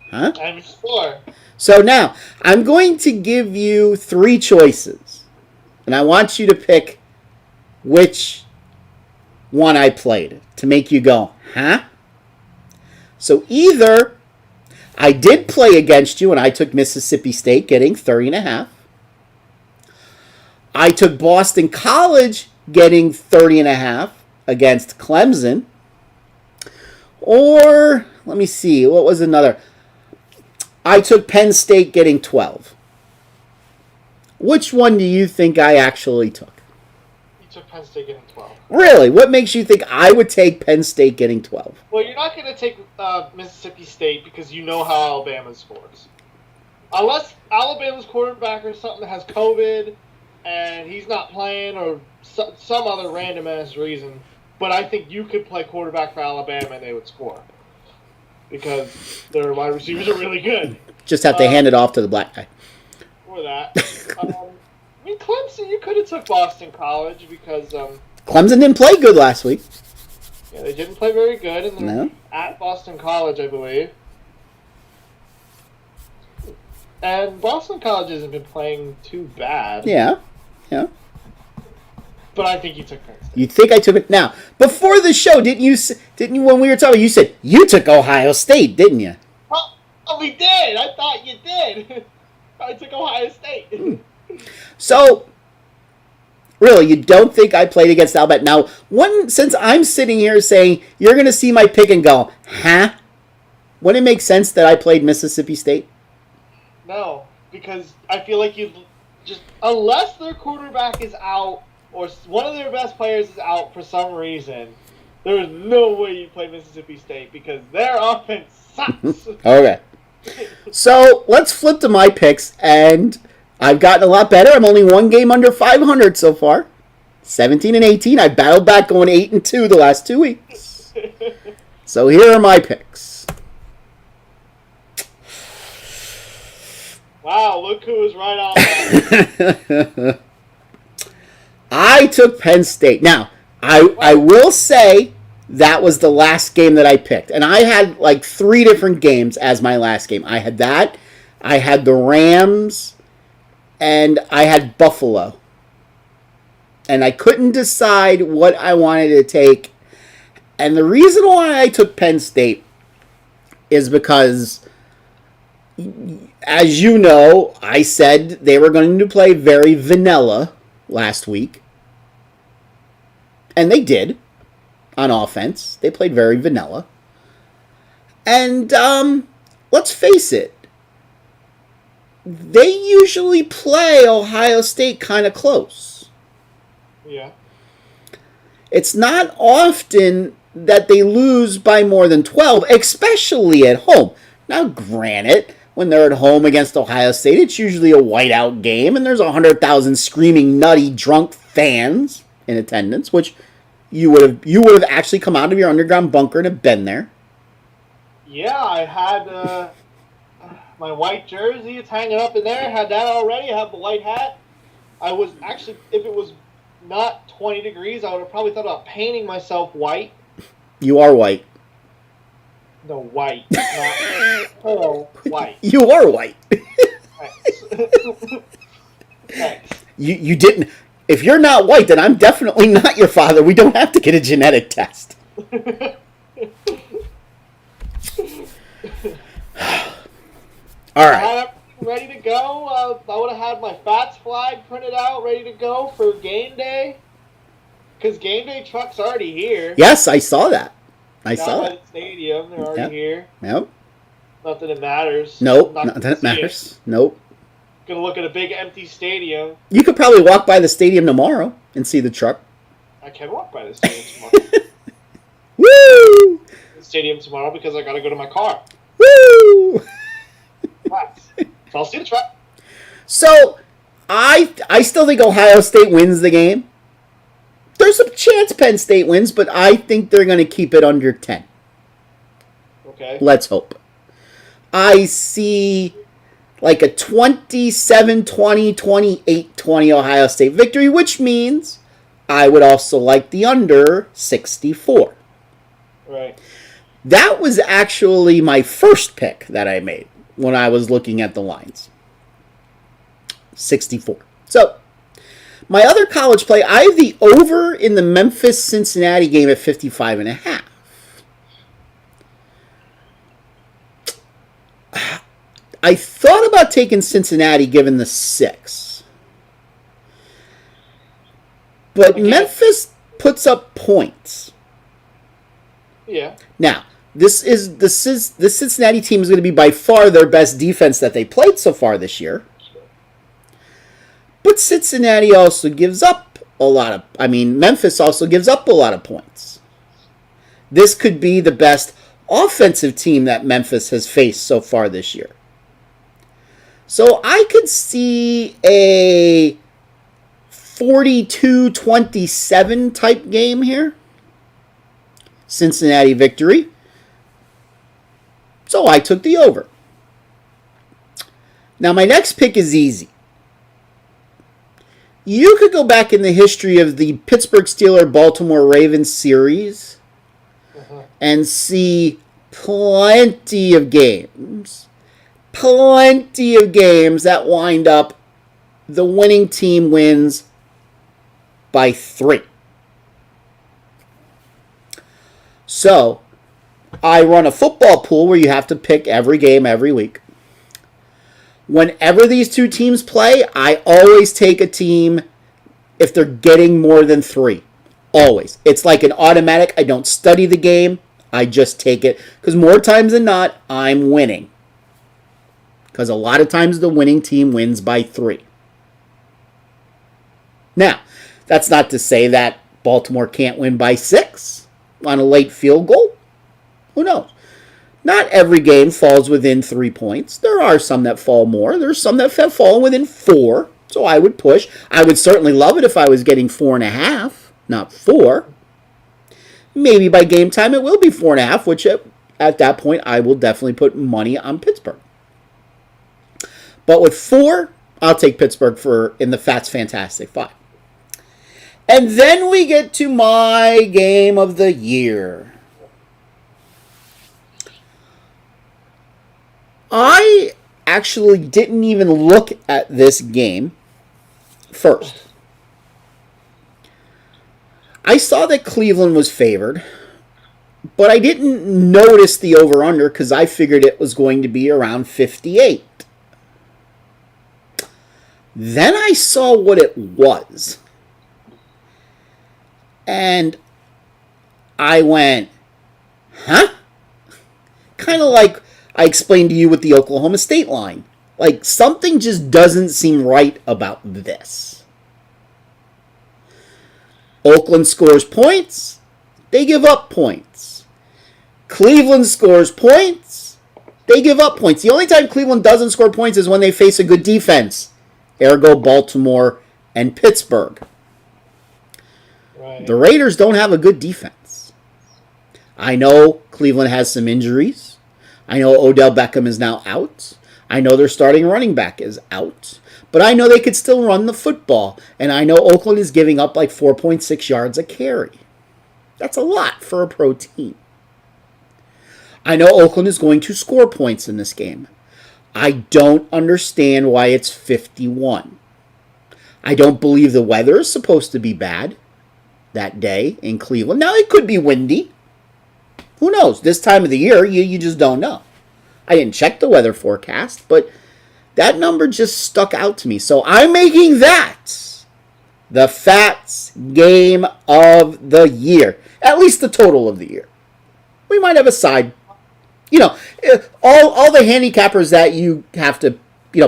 Huh? I'm sure. So now, I'm going to give you 3 choices. And I want you to pick which one I played to make you go, huh? So either I did play against you and I took Mississippi State getting 30.5. I took Boston College getting 30.5 against Clemson. Or, let me see, what was another? I took Penn State getting 12. Which one do you think I actually took? You took Penn State getting 12. Really? What makes you think I would take Penn State getting 12? Well, you're not going to take Mississippi State because you know how Alabama scores. Unless Alabama's quarterback or something has COVID and he's not playing or some other random-ass reason. But I think you could play quarterback for Alabama and they would score. because their wide receivers are really good. Just have to hand it off to the black guy. For that. I mean, Clemson, you could have took Boston College because Clemson didn't play good last week. yeah, they didn't play very good, and they're No. at Boston College, I believe. And Boston College hasn't been playing too bad. Yeah. But I think you took Penn State. You think I took it now? Before the show, didn't you? When we were talking, you said you took Ohio State, didn't you? Oh, we did. I thought you did. I took Ohio State. So, really, you don't think I played against Alabama? Now, since I'm sitting here saying you're going to see my pick and go, huh? Wouldn't it make sense that I played Mississippi State? No, because I feel like you just unless their quarterback is out or one of their best players is out for some reason, there is no way you play Mississippi State because their offense sucks. Okay. So let's flip to my picks, and I've gotten a lot better. I'm only one game under 500 so far. 17-18. I battled back going 8-2 the last 2 weeks. So here are my picks. Wow, look who was right on that. I took Penn State. Now, I will say that was the last game that I picked. And I had like 3 different games as my last game. I had that, I had the Rams, and I had Buffalo. And I couldn't decide what I wanted to take. And the reason why I took Penn State is because, as you know, I said they were going to play very vanilla last week. And they did. On offense. They played very vanilla. And let's face it. They usually play Ohio State kind of close. Yeah. It's not often that they lose by more than 12, especially at home. Now, granted, when they're at home against Ohio State, it's usually a whiteout game, and there's 100,000 screaming, nutty, drunk fans in attendance, which you would have actually come out of your underground bunker and have been there. Yeah, I had my white jersey. It's hanging up in there. I had that already. I have the white hat. I was actually, if it was not 20 degrees, I would have probably thought about painting myself white. You are white. No, white. Not pearl white. You are white. Thanks. Thanks. You didn't. If you're not white, then I'm definitely not your father. We don't have to get a genetic test. All right. I'm ready to go. I would have had my Phatts flag printed out, ready to go for game day. Because game day truck's already here. Yes, I saw that. I saw Down that. by the stadium, they're already here. Nope. Not that it matters. Nope. Not Not gonna that it see matters. Nope. Gonna look at a big empty stadium. You could probably walk by the stadium tomorrow and see the truck. I can walk by the stadium tomorrow. Woo! The stadium tomorrow because I gotta go to my car. Woo! Right. So I'll see the truck. So, I still think Ohio State wins the game. There's a chance Penn State wins, but I think they're going to keep it under 10. Okay. Let's hope. I see like a 27-20, 28-20 Ohio State victory, which means I would also like the under 64. Right. That was actually my first pick that I made when I was looking at the lines. 64. So, my other college play, I have the over in the Memphis-Cincinnati game at 55.5. I thought about taking Cincinnati given the 6. But Memphis puts up points. Yeah. Now, this Cincinnati team is going to be by far their best defense that they played so far this year. But Cincinnati also gives up Memphis also gives up a lot of points. This could be the best offensive team that Memphis has faced so far this year. So I could see a 42-27 type game here. Cincinnati victory. So I took the over. Now my next pick is easy. You could go back in the history of the Pittsburgh Steelers-Baltimore Ravens series and see plenty of games that wind up the winning team wins by 3. So, I run a football pool where you have to pick every game every week. Whenever these two teams play, I always take a team if they're getting more than 3. Always. It's like an automatic. I don't study the game. I just take it. Because more times than not, I'm winning. Because a lot of times the winning team wins by 3. Now, that's not to say that Baltimore can't win by 6 on a late field goal. Who knows? Not every game falls within 3 points. There are some that fall more. There's some that have fallen within 4. So I would push. I would certainly love it if I was getting 4.5, not 4. Maybe by game time it will be 4.5, which at that point I will definitely put money on Pittsburgh. But with 4, I'll take Pittsburgh in the Phatts Fantastic 5. And then we get to my game of the year. I actually didn't even look at this game first. I saw that Cleveland was favored, but I didn't notice the over-under because I figured it was going to be around 58. Then I saw what it was. And I went, huh? Kind of like I explained to you with the Oklahoma State line. Like, something just doesn't seem right about this. Oakland scores points. They give up points. Cleveland scores points. They give up points. The only time Cleveland doesn't score points is when they face a good defense. Ergo, Baltimore and Pittsburgh. Right. The Raiders don't have a good defense. I know Cleveland has some injuries. I know Odell Beckham is now out. I know their starting running back is out. But I know they could still run the football. And I know Oakland is giving up like 4.6 yards a carry. That's a lot for a pro team. I know Oakland is going to score points in this game. I don't understand why it's 51. I don't believe the weather is supposed to be bad that day in Cleveland. Now, it could be windy. Who knows? This time of the year, you just don't know. I didn't check the weather forecast, but that number just stuck out to me. So I'm making that the Phatts game of the year. At least the total of the year. We might have a side. You know, all the handicappers that you have to,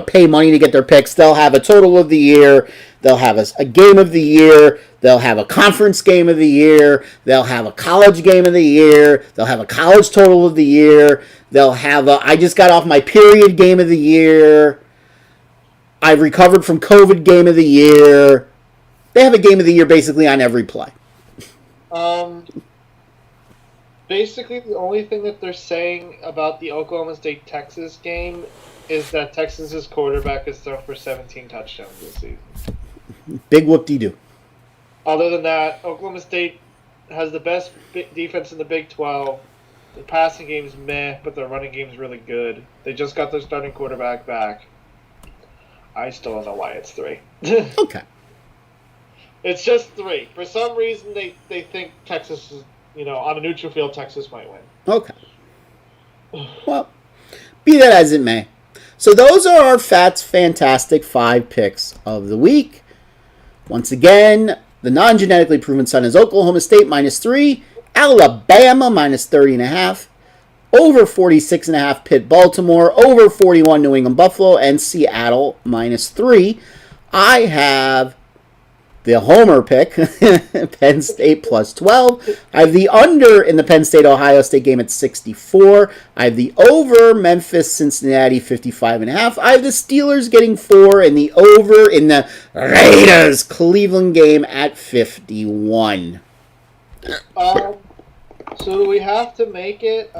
pay money to get their picks, they'll have a total of the year. They'll have a game of the year. They'll have a conference game of the year. They'll have a college game of the year. They'll have a college total of the year. They'll have I just got off my period game of the year. I've recovered from COVID game of the year. They have a game of the year basically on every play. Basically, the only thing that they're saying about the Oklahoma State-Texas game is that Texas's quarterback has thrown for 17 touchdowns this season. Big whoop-de-doo. Other than that, Oklahoma State has the best defense in the Big 12. The passing game's meh, but the running game's really good. They just got their starting quarterback back. I still don't know why it's 3. Okay. It's just 3. For some reason, they think Texas is, on a neutral field, Texas might win. Okay. Well, be that as it may. So those are our Phatts Fantastic 5 picks of the week. Once again, the non-genetically proven son is Oklahoma State -3, Alabama -30.5, over 46.5 Pitt Baltimore, over 41 New England Buffalo, and Seattle -3. I have the homer pick, Penn State +12. I have the under in the Penn State-Ohio State game at 64. I have the over Memphis-Cincinnati 55.5. I have the Steelers getting 4 and the over in the Raiders-Cleveland game at 51. So do we have to make it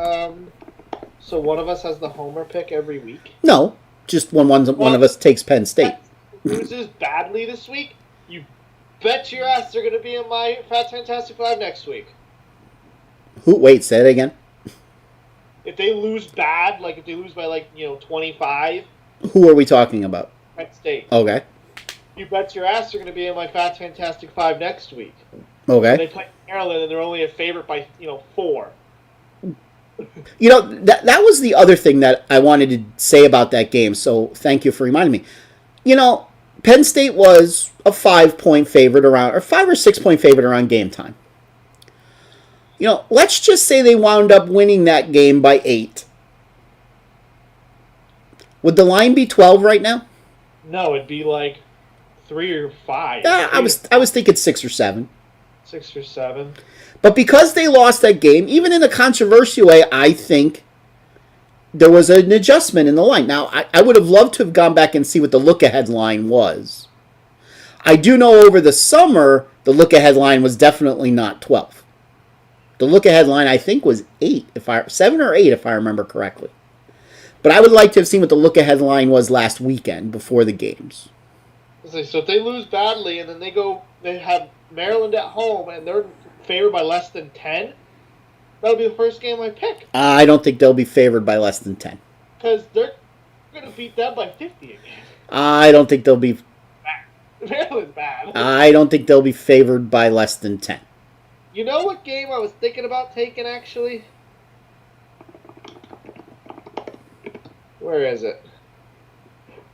So one of us has the homer pick every week? No, just when one of us takes Penn State. Loses badly this week, you bet your ass they're going to be in my Fats Fantastic Five next week. Wait, say it again. If they lose bad, like if they lose by 25. Who are we talking about? Penn State. Okay. You bet your ass they're going to be in my Fats Fantastic Five next week. Okay. And they play Maryland and they're only a favorite by 4. That was the other thing that I wanted to say about that game, so thank you for reminding me. Penn State was a 5-point favorite around, or 5 or 6 point favorite around game time. Let's just say they wound up winning that game by 8. Would the line be 12 right now? No, it'd be like 3 or 5. I was thinking 6 or 7. 6 or 7. But because they lost that game, even in a controversial way, I think there was an adjustment in the line. Now, I would have loved to have gone back and see what the look-ahead line was. I do know over the summer, the look-ahead line was definitely not 12. The look-ahead line, I think, was 7 or 8, if I remember correctly. But I would like to have seen what the look-ahead line was last weekend before the games. So if they lose badly and then they have Maryland at home and they're favored by less than 10, that'll be the first game I pick. I don't think they'll be favored by less than 10. Because they're going to beat them by 50 again. I don't think they'll be... Maryland's bad. I don't think they'll be favored by less than 10. You know what game I was thinking about taking, actually? Where is it?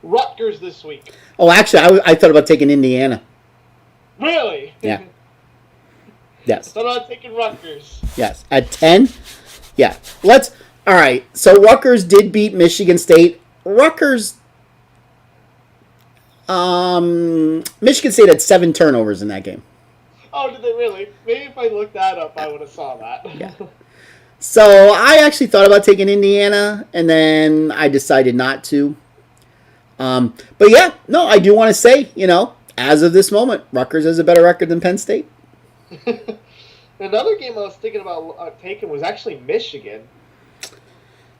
Rutgers this week. Oh, actually, I thought about taking Indiana. Really? Yeah. Yes. So I'm not taking Rutgers. Yes. At 10? Yeah. All right. So Rutgers did beat Michigan State. Michigan State had 7 turnovers in that game. Oh, did they really? Maybe if I looked that up, I would have saw that. Yeah. So I actually thought about taking Indiana, and then I decided not to. But yeah, no, I do want to say, as of this moment, Rutgers has a better record than Penn State. Another game I was thinking about taking was actually Michigan.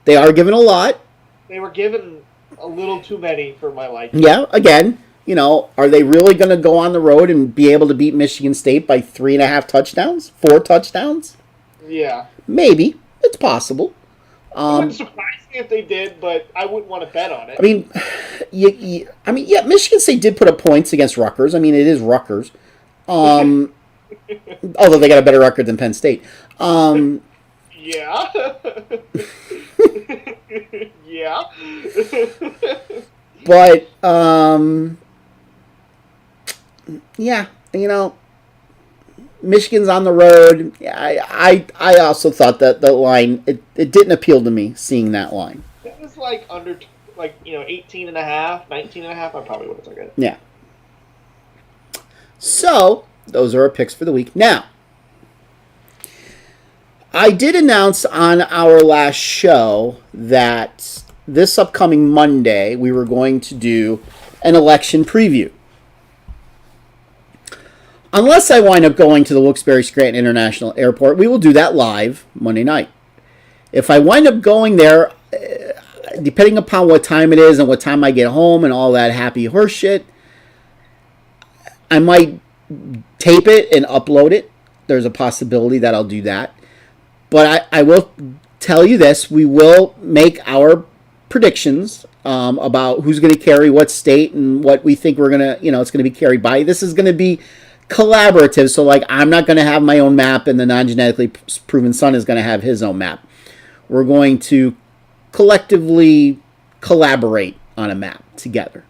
They are given a lot. They were given a little too many for my liking. Yeah, again, are they really going to go on the road and be able to beat Michigan State by 3.5 touchdowns? 4 touchdowns? Yeah. Maybe. It's possible. It wouldn't surprise me if they did, but I wouldn't want to bet on it. Yeah, Michigan State did put up points against Rutgers. It is Rutgers. Although they got a better record than Penn State. Yeah. Yeah. But, yeah, Michigan's on the road. I also thought that the line, it didn't appeal to me, seeing that line. It was under 18 and a half, 19 and a half. I probably would have took it. Yeah. So, those are our picks for the week. Now, I did announce on our last show that this upcoming Monday we were going to do an election preview. Unless I wind up going to the Wilkes-Barre Scranton International Airport, we will do that live Monday night. If I wind up going there, depending upon what time it is and what time I get home and all that happy horse shit, I might tape it and upload it. There's a possibility that I'll do that. But I will tell you this, we will make our predictions about who's going to carry what state and what we think we're going to, it's going to be carried by. This is going to be collaborative, so I'm not going to have my own map and the non-genetically proven son is going to have his own map. We're going to collectively collaborate on a map together.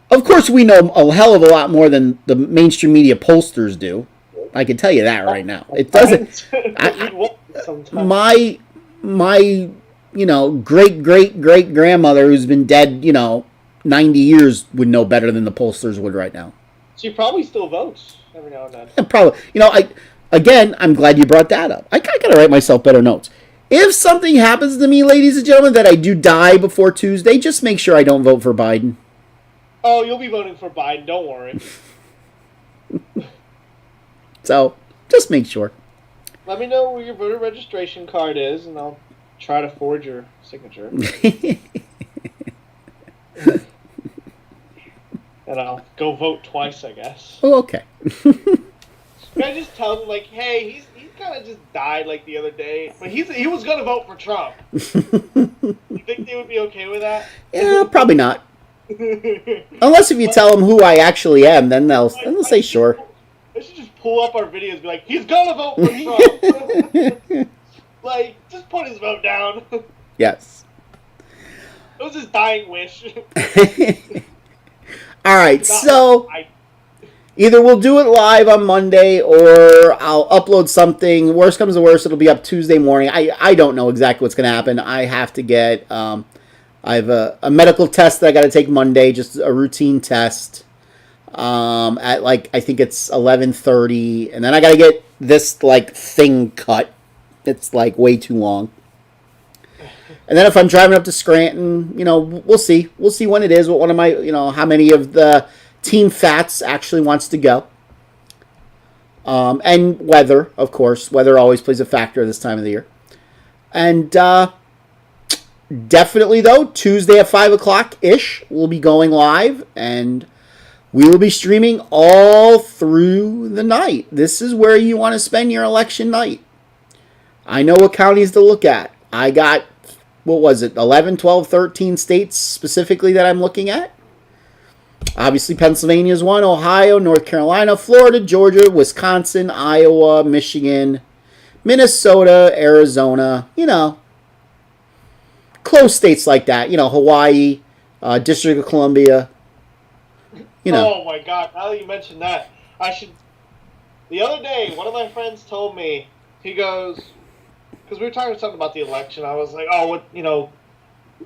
Of course, we know a hell of a lot more than the mainstream media pollsters do. I can tell you that right now. It doesn't. My great grandmother who's been dead 90 years would know better than the pollsters would right now. She probably still votes every now and then. And probably, I'm glad you brought that up. I gotta write myself better notes. If something happens to me, ladies and gentlemen, that I do die before Tuesday, just make sure I don't vote for Biden. Oh, you'll be voting for Biden. Don't worry. So, just make sure. Let me know where your voter registration card is, and I'll try to forge your signature. And I'll go vote twice, I guess. Oh, okay. I just tell them, like, hey, he kind of just died, like, the other day. But he was going to vote for Trump. You think they would be okay with that? Yeah, probably not. Unless if you tell them who I actually am, then they'll say sure. I should just pull up our videos and be like, he's going to vote for Trump. Like, just put his vote down. Yes. It was his dying wish. All right, so either we'll do it live on Monday or I'll upload something. Worst comes to worst, it'll be up Tuesday morning. I don't know exactly what's going to happen. I have to get, I have a medical test that I got to take Monday, just a routine test at like, I think it's 11:30. And then I got to get this like thing cut. It's like way too long. And then if I'm driving up to Scranton, we'll see. We'll see when it is. What one of my, how many of the Team Phatts actually wants to go. And weather, of course. Weather always plays a factor this time of the year. And definitely, though, Tuesday at 5 o'clock-ish, we'll be going live. And we will be streaming all through the night. This is where you want to spend your election night. I know what counties to look at. I got, 11, 12, 13 states specifically that I'm looking at. Obviously, Pennsylvania is one, Ohio, North Carolina, Florida, Georgia, Wisconsin, Iowa, Michigan, Minnesota, Arizona, close states like that. Hawaii, District of Columbia, Oh, my God. Now that you mentioned that, the other day, one of my friends told me, he goes, because we were talking something about the election. I was like,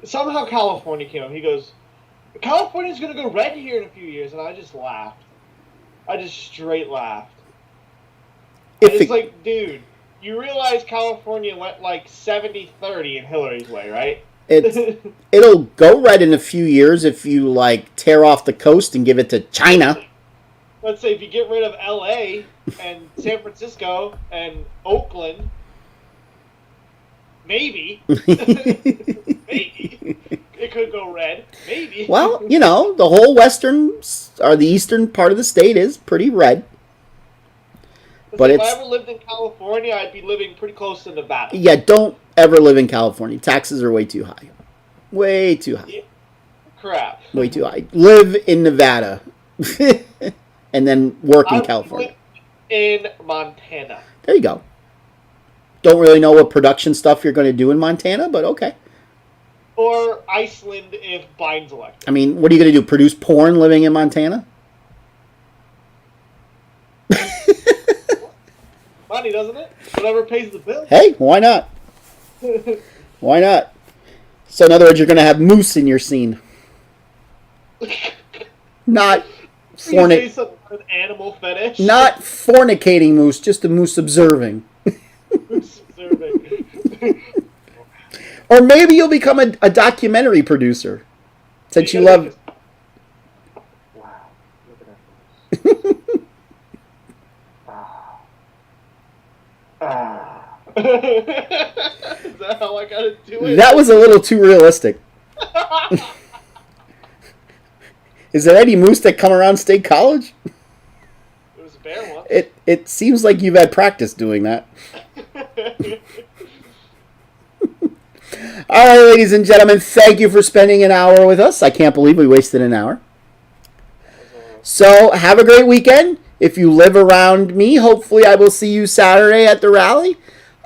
somehow California came up. He goes, California's going to go red here in a few years. And I just laughed. I just straight laughed. It's like, dude, you realize California went like 70-30 in Hillary's way, right? It'll go red in a few years if you, like, tear off the coast and give it to China. Let's say if you get rid of L.A. and San Francisco and Oakland, maybe. Maybe. It could go red. Maybe. Well, the whole the eastern part of the state is pretty red. But if I ever lived in California, I'd be living pretty close to Nevada. Yeah, don't ever live in California. Taxes are way too high. Way too high. Yeah. Crap. Way too high. Live in Nevada. And then work in California. In Montana. There you go. Don't really know what production stuff you're going to do in Montana, but okay. Or Iceland if Biden's elected. I mean, what are you going to do? Produce porn living in Montana? Money, doesn't it? Whatever pays the bill. Hey, why not? Why not? So in other words, you're going to have moose in your scene. Not an animal fetish. Not fornicating moose, just a moose observing. Moose observing. Or maybe you'll become a documentary producer. Since you love... Wow. Look at that. Is that how I gotta do it? That was a little too realistic. Is there any moose that come around State College? There was a bear once. It seems like you've had practice doing that. All right, ladies and gentlemen, thank you for spending an hour with us. I can't believe we wasted an hour. So have a great weekend. If you live around me, hopefully I will see you Saturday at the rally.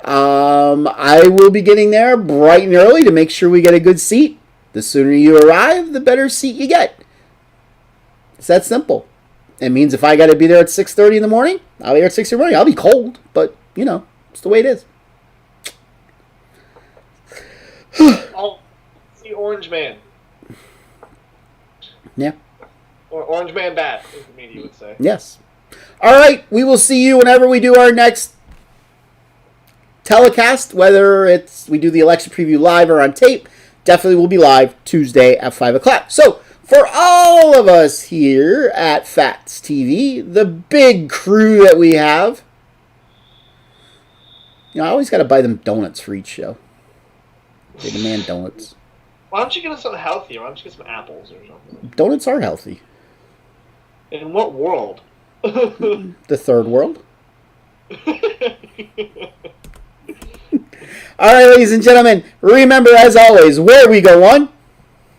I will be getting there bright and early to make sure we get a good seat. The sooner you arrive, the better seat you get. It's that simple. It means if I got to be there at 6:30 in the morning, I'll be there at 6:30 in the morning. I'll be cold, but, it's the way it is. I'll see Orange Man. Yeah. Or Orange Man Bad, as the media would say. Yes. All right. We will see you whenever we do our next telecast, whether we do the election preview live or on tape. Definitely will be live Tuesday at 5 o'clock. So, for all of us here at Phatts TV, the big crew that we have, You know, I always got to buy them donuts for each show. They demand donuts. Why don't you get us something healthier? Why don't you get some apples or something? Donuts are healthy. In what world? The third world. All right, ladies and gentlemen, remember, as always, where we go on,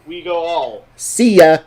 we go all. see ya.